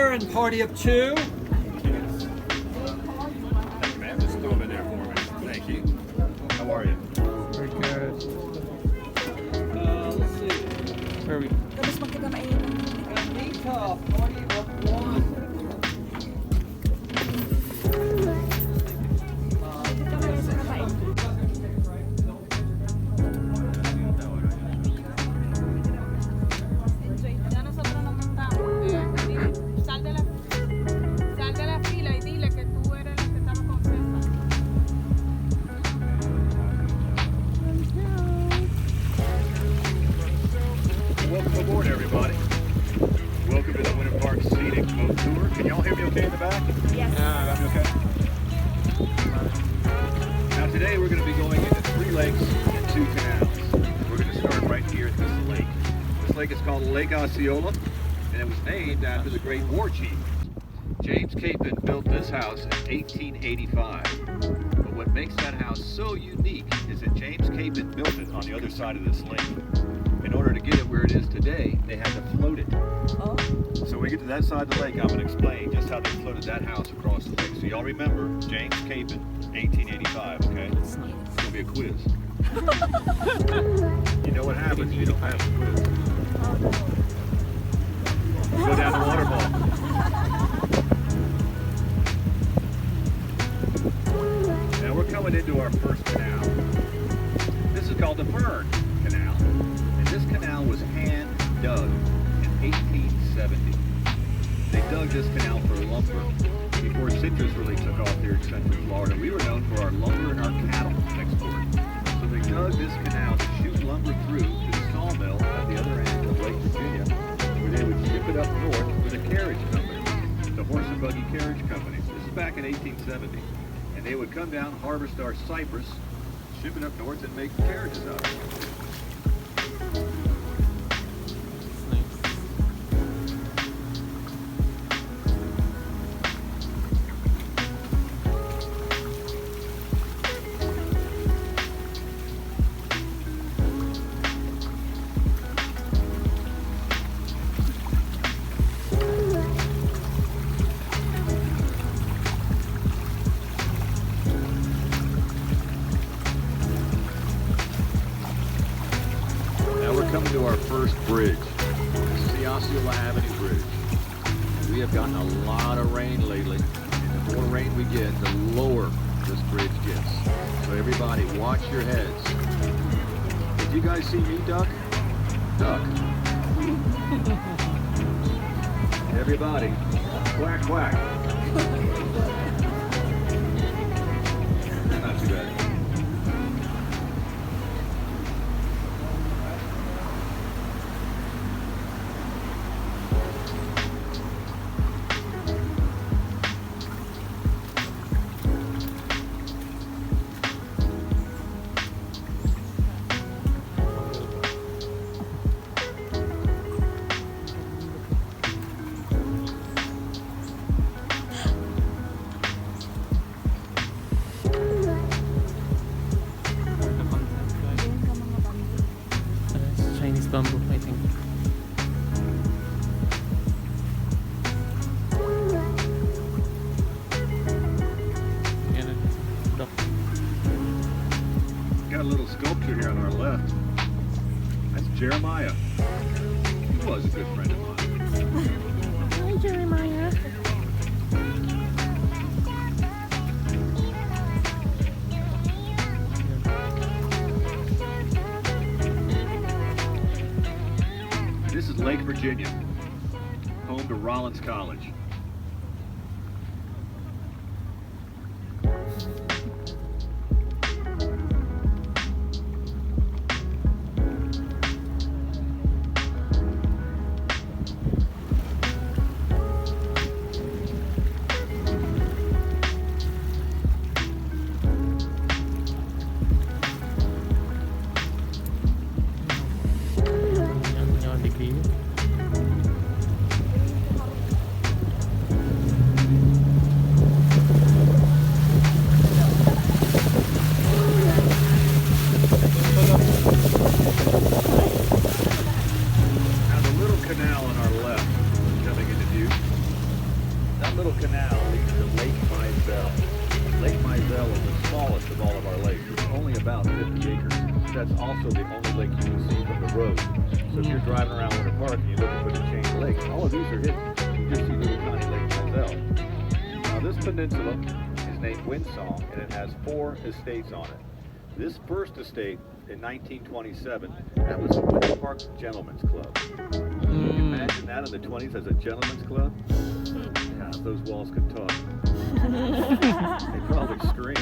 beer and party of two. Thank you, ma'am. Just throw them in there for me. Thank you. How are you? Very good. Let's see. Where are we? Tapos makita mainit. Anita, party of one. Ya nosotros nos montamos. Sal de la fila y dile que tú eres la que estaba con César. Welcome aboard, everybody. Welcome to the Winter Park Scenic boat tour. Can y'all hear me okay in the back? Yes. You okay? Now today we're going to be going into 3 lakes and 2 canals. We're going to start right here at this lake. This lake is called Lake Osceola, and it was named after the great war chief. James Capen built this house in 1885. But what makes that house so unique is that James Capen built it on the other side of this lake. In order to get it where it is today, they had to float it. Oh. So when we get to that side of the lake, I'm going to explain just how they floated that house across the lake. So y'all remember James Capen, 1885, okay? It's going to be a quiz. You know what happens if you don't pass the quiz. You go down the waterfall. Now we're coming into our first canal. This is called the Fern Canal. And this canal was hand dug in 1870. They dug this canal for lumber before citrus really took off here in Central Florida. We were known for our lumber and our cattle export. So they dug this canal to shoot lumber through to the sawmill at the other end of Lake Virginia, where they would ship it up north with a carriage company, the Horse and Buggy Carriage Company. This is back in 1870. And they would come down, harvest our cypress, ship it up north, and make carriages out of it. Coming to our first bridge. This is the Osceola Avenue Bridge. We have gotten a lot of rain lately, and the more rain we get, the lower this bridge gets. So everybody, watch your heads. Did you guys see me duck? Duck. Everybody, quack, quack. Not too bad. Chinese bamboo, I think. Got a little sculpture here on our left. That's Jeremiah. He was a good friend of mine. Hi, Jeremiah. This is Lake Virginia, home to Rollins College. that little canal leads to Lake Mizell. Lake Mizell is the smallest of all of our lakes. It's only about 50 acres. That's also the only lake you can see from the road. So if you're driving around Winter Park and you're looking for the chain of lakes, all of these are hidden. You just see little tiny Lake Mizell. Now this peninsula is named Windsong, and it has 4 estates on it. This first estate in 1927, that was the Winter Park Gentlemen's Club. Can you imagine that in the 20s as a gentleman's club? Yeah, if those walls could talk. They probably scream.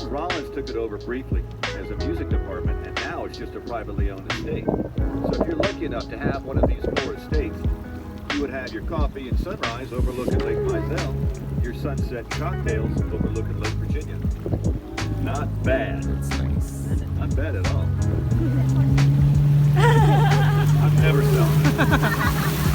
Rollins took it over briefly as a music department, and now it's just a privately owned estate. So if you're lucky enough to have one of these 4 estates, you would have your coffee and sunrise overlooking Lake Mizell, your sunset and cocktails overlooking Lake Virginia. Not bad. That's nice. Not bad at all. I'm never selling it.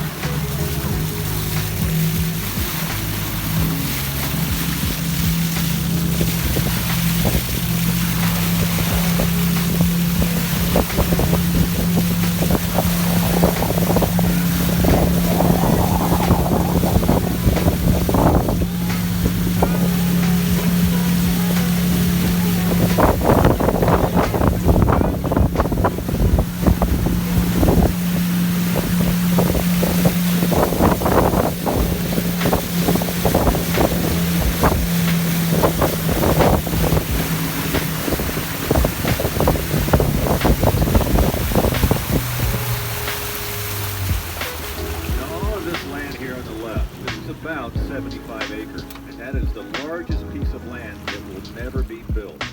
About 75 acres, and that is the largest piece of land that will never be built.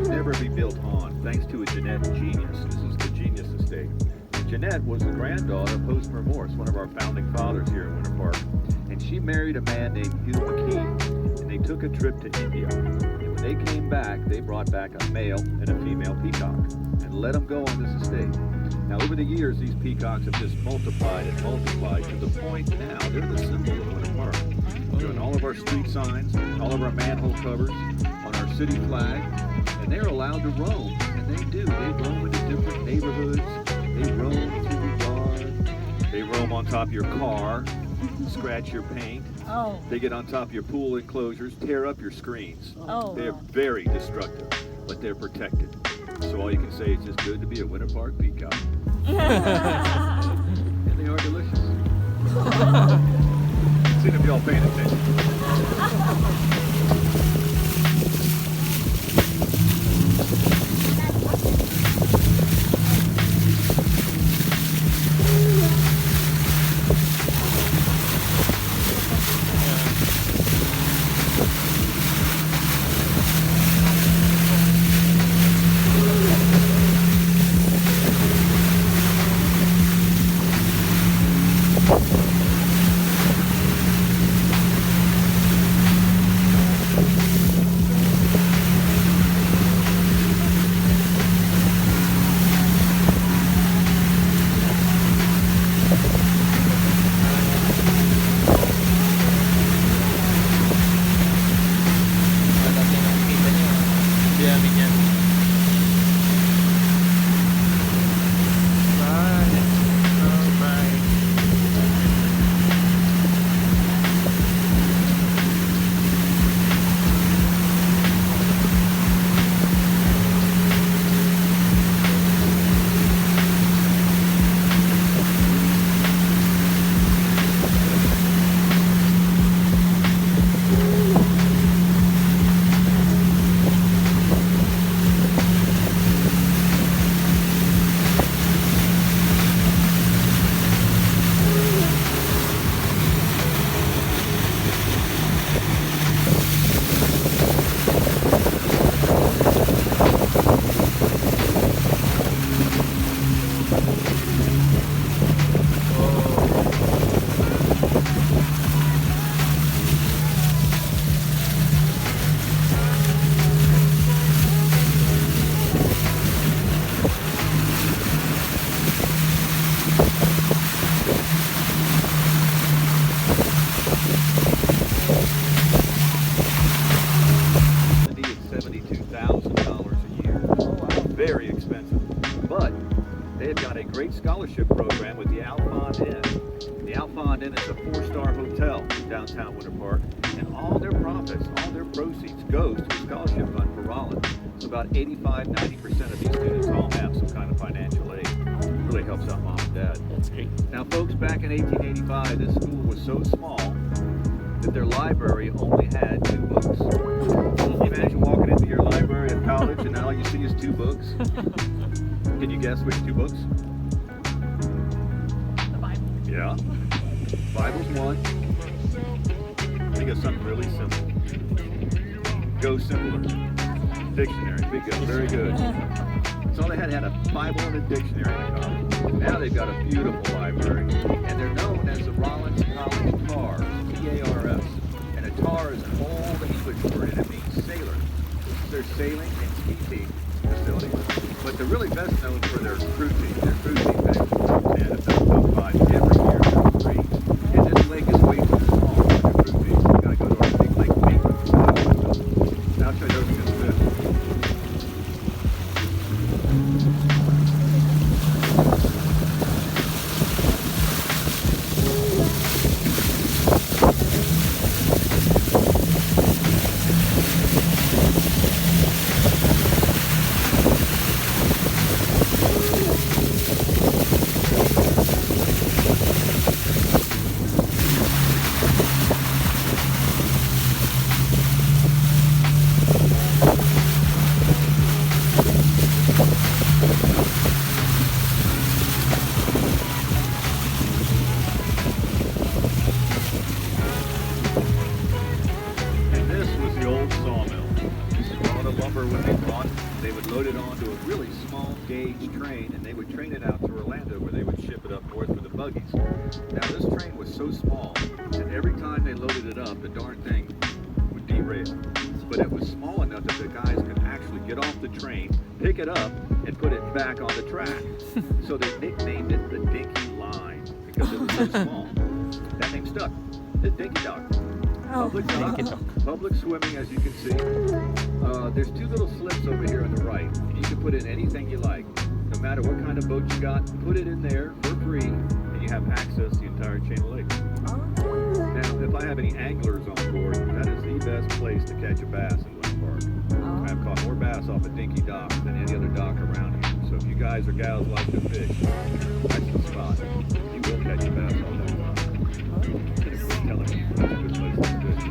Never be built on, thanks to a Jeanette genius. This is the genius estate. And Jeanette was the granddaughter of Hosmer Morse, one of our founding fathers here in Winter Park. And she married a man named Hugh McKee, and they took a trip to India. And when they came back, they brought back a male and a female peacock and let them go on this estate. Now, over the years, these peacocks have just multiplied and multiplied to the point now they're the symbol of Winter Park. They're on all of our street signs, all of our manhole covers, on our city flag, and they're allowed to roam. And they do. They roam into different neighborhoods. They roam through the yard. They roam on top of your car, scratch your paint. Oh. They get on top of your pool enclosures, tear up your screens. Oh. They're very destructive, but they're protected. So all you can say is just good to be a Winter Park peacock. And they are delicious. See if y'all paying attention. Very expensive, but they have got a great scholarship program with the Alphonse Inn. The Alpha Inn is a 4-star hotel in downtown Winter Park, and all their profits, all their proceeds goes to a scholarship fund for Rollins. So about 85-90% of these students all have some kind of financial aid. Really helps out mom and dad. That's great. Now folks, back in 1885, this school was so small that their library only had 2 books. Can you imagine walking into your library at college and all you see is 2 books? Can you guess which 2 books? The Bible. Yeah. Bible's one. Think of something really simple. Go simpler. Dictionary. Big go. Very good. So all they had a Bible and a dictionary in college. Now they've got a beautiful library, and they're known as the Rollins College TARS, T-A-R-S. And a TAR is an old English word, and it means sailor. This is their sailing and ski team facility. But they're really best known for their crew team. Their crew team makes and it's up every year for free. And this lake is way too small for the crew team. You gotta go to our big lake maintenance facility. Now I'll show you those in just a bit. They would load it onto a really small gauge train, and they would train it out to Orlando, where they would ship it up north for the buggies. Now this train was so small that every time they loaded it up, the darn thing would derail. But it was small enough that the guys could actually get off the train, pick it up, and put it back on the track. So they nicknamed it the Dinky Line because it was so small. That name stuck. The Dinky Dock. Public dock, public swimming, as you can see. There's 2 little slips over here on the right. You can put in anything you like. No matter what kind of boat you got, put it in there for free, and you have access to the entire chain of lakes. Now, if I have any anglers on board, that is the best place to catch a bass in Winter Park. I've caught more bass off a Dinky Dock than any other dock around here. So if you guys or gals like to fish, that's the spot. You will catch a bass off that dock. I'm telling you, that's a good place to fish.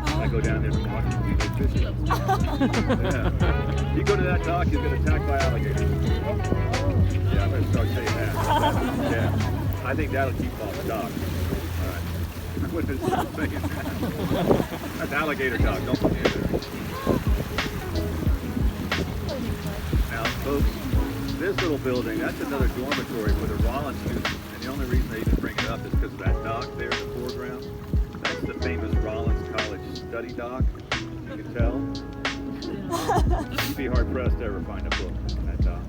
I go down there and watch them go fishing. Yeah. You go to that dock, you'll get attacked by alligators. Yeah, I'm going to start saying that. Yeah. I think that'll keep them off the dock. All right. What is it saying? That's alligator dock. Don't put me in there. Now, folks, this little building, that's another dormitory for the Rollins students. And the only reason they even bring it up is because of that dock there in the foreground. That's the famous Rollins College study dock. You can tell. You'd be hard pressed to ever find a book in that dock.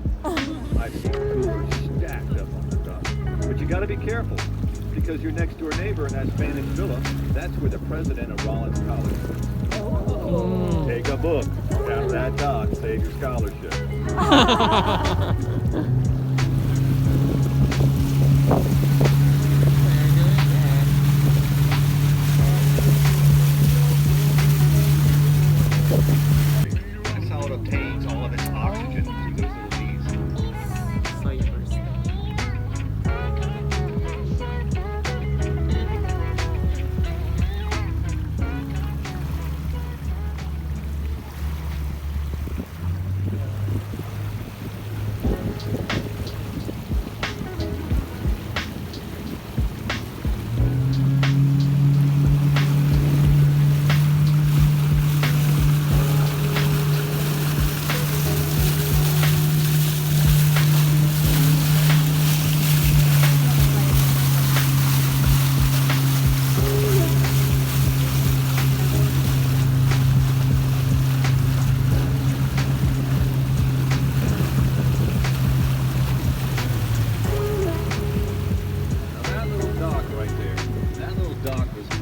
I've seen coolers stacked up on the dock. But you got to be careful, because your next door neighbor in that Spanish villa, that's where the president of Rollins College is. Take a book down to that dock, save your scholarship. That's how it obtains all of its oxygen through those little bees. So you first.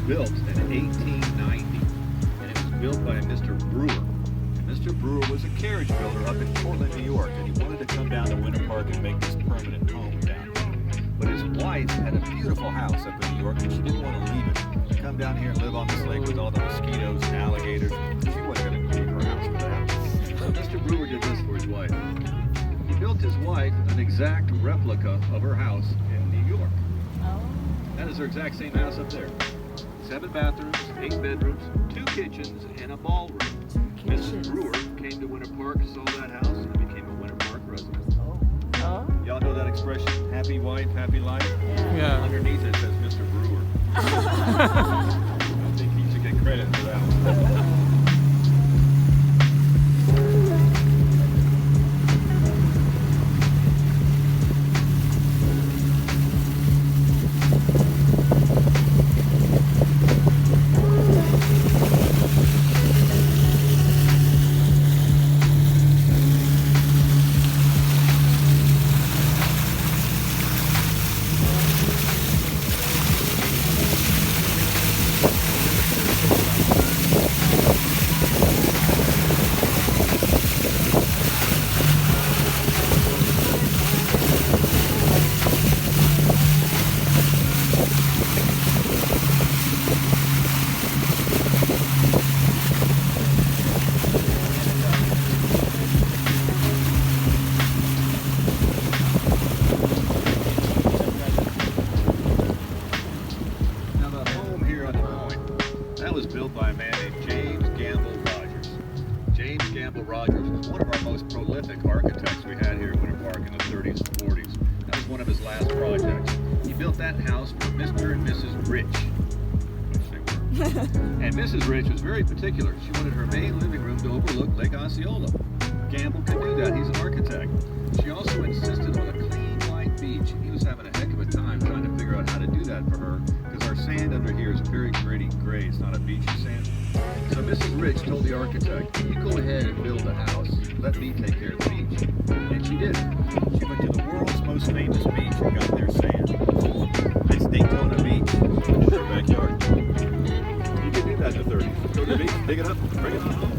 Built in 1890, and it was built by a Mr. Brewer. And Mr. Brewer was a carriage builder up in Portland, New York, and he wanted to come down to Winter Park and make this permanent home down here. But his wife wife had a beautiful house up in New York, and she didn't want to leave it. Come down here and live on this lake with all the mosquitoes and alligators. She wasn't going to leave her house for that. So Mr. Brewer did this for his wife. He built his wife an exact replica of her house in New York. That is her exact same house up there. 7 bathrooms, 8 bedrooms, 2 kitchens, and a ballroom. Mrs. Brewer came to Winter Park, saw that house, and became a Winter Park resident. Y'all know that expression, happy wife, happy life? Yeah. Underneath it says Mr. Brewer. I think he should get credit for that one. By a man named James Gamble Rogers. James Gamble Rogers was one of our most prolific architects we had here at Winter Park in the 30s and 40s. That was one of his last projects. He built that house for Mr. and Mrs. Rich, which they were. And Mrs. Rich was very particular. She wanted her main living room to overlook Lake Osceola. Gamble could do that. He's an architect. She also insisted on a clean, white beach. He was having a heck of a time trying to figure out how to do that for her, because our sand under here is very gritty gray. It's not a beachy sand. So Mrs. Rich told the architect, you go ahead and build a house. Let me take care of the beach. And she did. She went to the world's most famous beach and got their sand. It's Daytona Beach in her backyard. You could do that in the 30s. Go to the beach, dig it up, bring it home.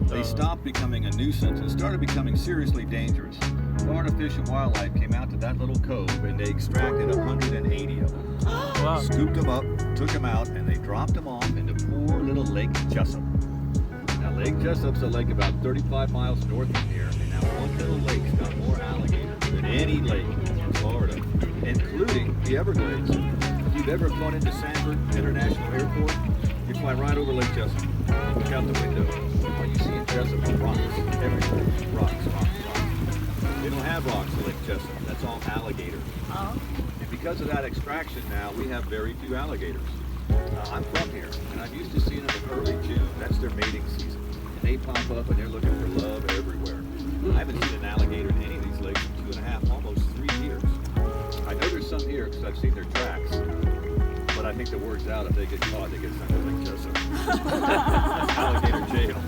They stopped becoming a nuisance and started becoming seriously dangerous. Florida Fish and Wildlife came out to that little cove and they extracted 180 of them. Wow. Scooped them up, took them out, and they dropped them off into poor little Lake Jessup. Now Lake Jessup's a lake about 35 miles north of here, and now one little lake's got more alligators than any lake in Florida, including the Everglades. If you've ever flown into Sanford International Airport, you fly right over Lake Jessup. Look out the window. All you see in Jessup are rocks everywhere. Rocks. They don't have rocks in Lake Jessup. That's all alligators. Oh. And because of that extraction now, we have very few alligators. I'm from here, and I'm used to seeing them in early June. That's their mating season. And they pop up and they're looking for love everywhere. I haven't seen an alligator in any of these lakes in 2.5, almost 3 years. I know there's some here because I've seen their tracks. But I think the word's out, if they get caught, they get sent to Lake Jessup. Alligator jail.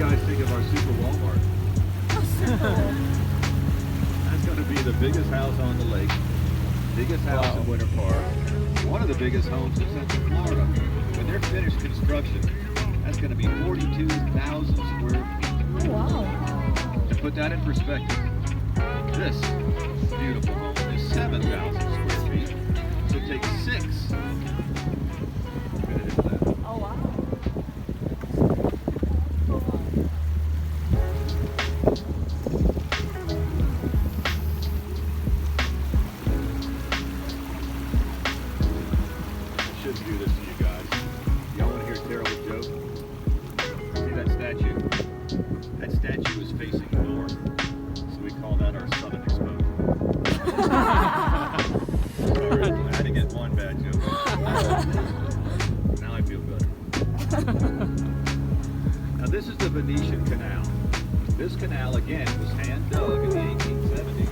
guys think of our Super Walmart? That's going to be the biggest house on the lake, biggest house in Winter Park, one of the biggest homes in Central Florida. When they're finished construction, that's going to be 42,000 square feet. Oh, wow. To put that in perspective, this beautiful home is 7,000 square feet. So it takes 6 to fit it into that. Oh, wow. I shouldn't do this to you guys. Y'all want to hear a terrible joke? See that statue? That statue is facing north. So we call that our southern exposure. Sorry, I had to get one bad joke. Now I feel better. Now this is the Venetian Canal. This canal again was hand dug in the 1870s.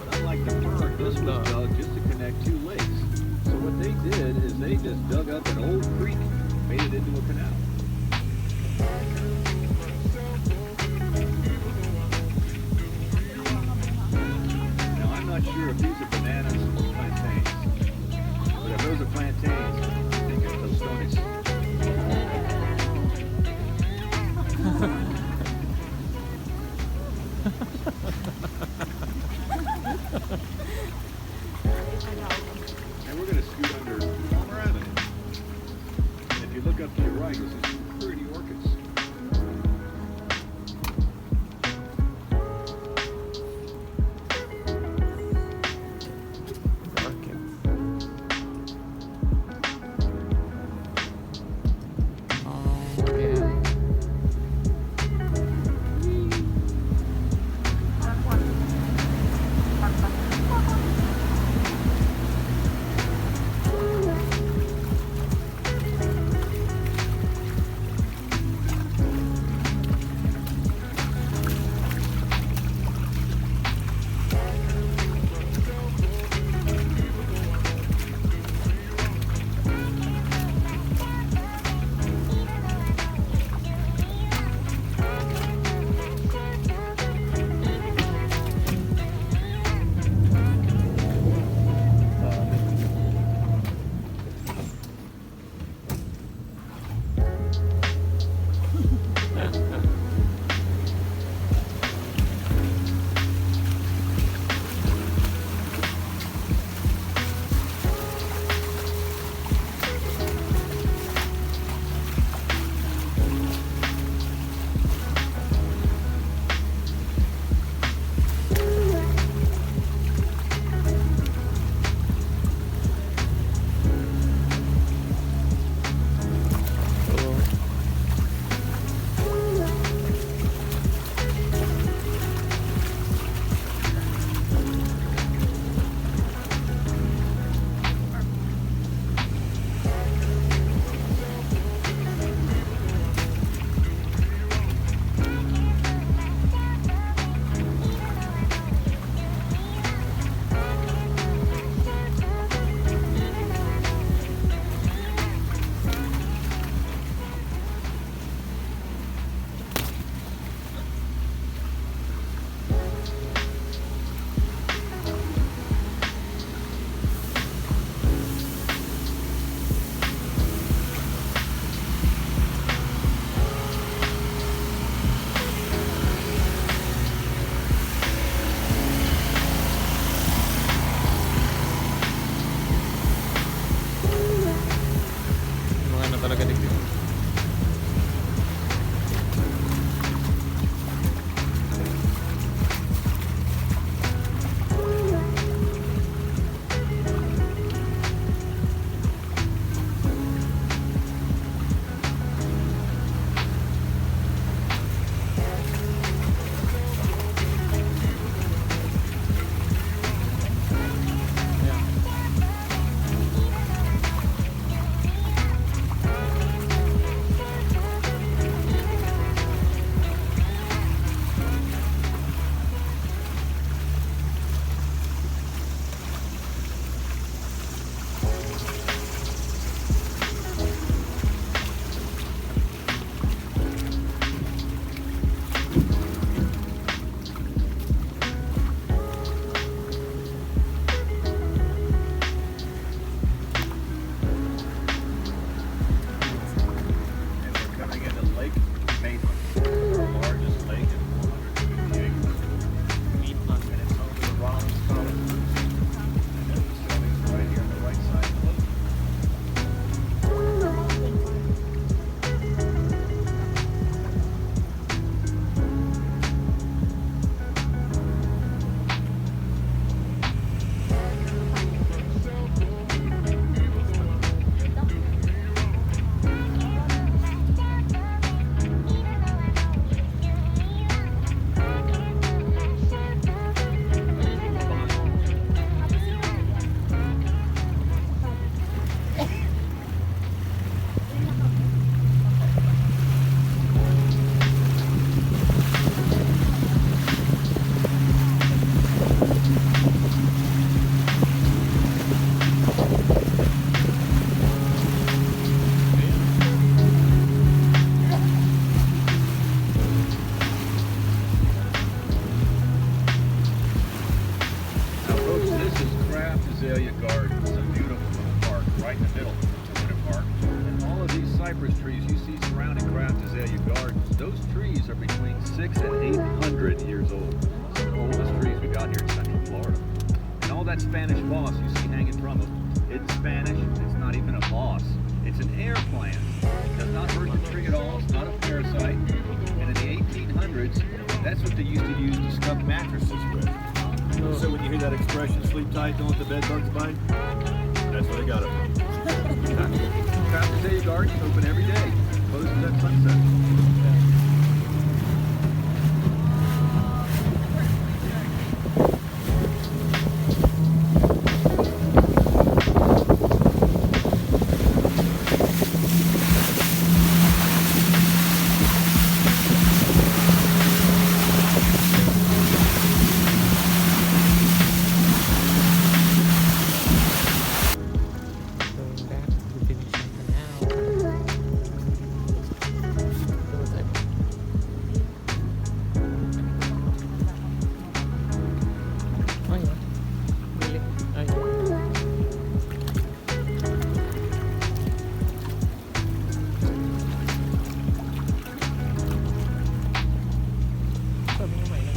But unlike the Fern, this was dug just to connect 2 lakes. So what they did is they just dug up an old creek, made it into a canal. Now I'm not sure if these are bananas or plantains, but if those are plantains, I'm thinking tostones. And we're going to scoot under Palmer Avenue. And if you look up to your right, you'll see some pretty orchids. than 800 years old. Some of the oldest trees we got here in Central Florida. And all that Spanish moss you see hanging from them, it's Spanish, it's not even a moss. It's an air plant. It does not hurt the tree at all, it's not a parasite. And in the 1800s, that's what they used to use to stuff mattresses with. So when you hear that expression, sleep tight, don't let the bed bugs bite, that's where they got it from. Crafted Day Garden is open every day, closes at sunset. Going back to the Venetian Canal. Oh yeah. Really? Oh yeah. Sabi mo may